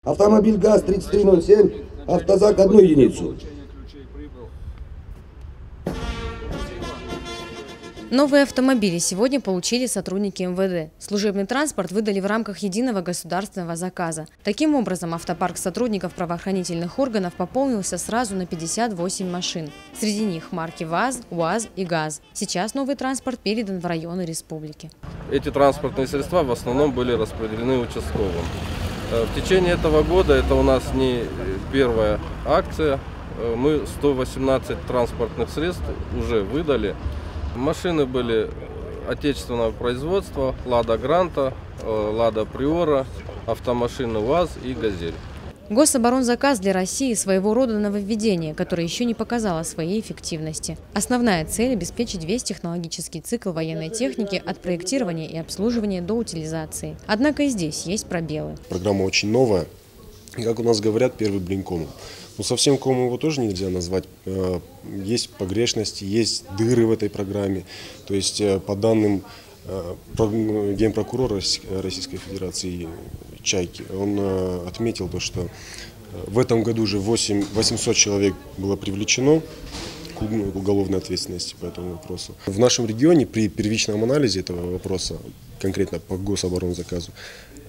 Автомобиль ГАЗ-3307, автозак 1 единицу. Новые автомобили сегодня получили сотрудники МВД. Служебный транспорт выдали в рамках единого государственного заказа. Таким образом, автопарк сотрудников правоохранительных органов пополнился сразу на 58 машин. Среди них марки ВАЗ, УАЗ и ГАЗ. Сейчас новый транспорт передан в районы республики. Эти транспортные средства в основном были распределены участковым. В течение этого года, это у нас не первая акция, мы 118 транспортных средств уже выдали. Машины были отечественного производства: Лада Гранта, Лада Приора, автомашины УАЗ и Газель. Гособоронзаказ для России – своего рода нововведение, которое еще не показало своей эффективности. Основная цель – обеспечить весь технологический цикл военной техники от проектирования и обслуживания до утилизации. Однако и здесь есть пробелы. Программа очень новая. И, как у нас говорят, первый блин комом. Но совсем комом его тоже нельзя назвать. Есть погрешности, есть дыры в этой программе. То есть, по данным генпрокурора Российской Федерации Чайки, он отметил то, что в этом году уже 800 человек было привлечено к уголовной ответственности по этому вопросу. В нашем регионе при первичном анализе этого вопроса, конкретно по гособоронзаказу,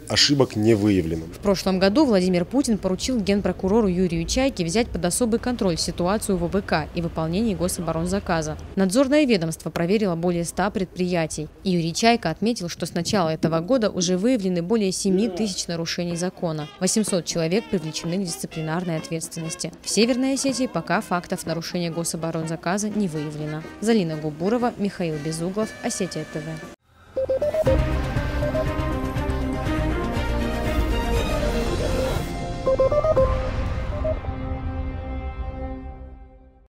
ошибок не выявлено. В прошлом году Владимир Путин поручил генпрокурору Юрию Чайке взять под особый контроль ситуацию в ОВК и выполнении гособоронзаказа. Надзорное ведомство проверило более 100 предприятий. И Юрий Чайка отметил, что с начала этого года уже выявлены более 7 тысяч нарушений закона. 800 человек привлечены к дисциплинарной ответственности. В Северной Осетии пока фактов нарушения гособоронзаказа не выявлено. Залина Губурова, Михаил Безуглов, Осетия ТВ.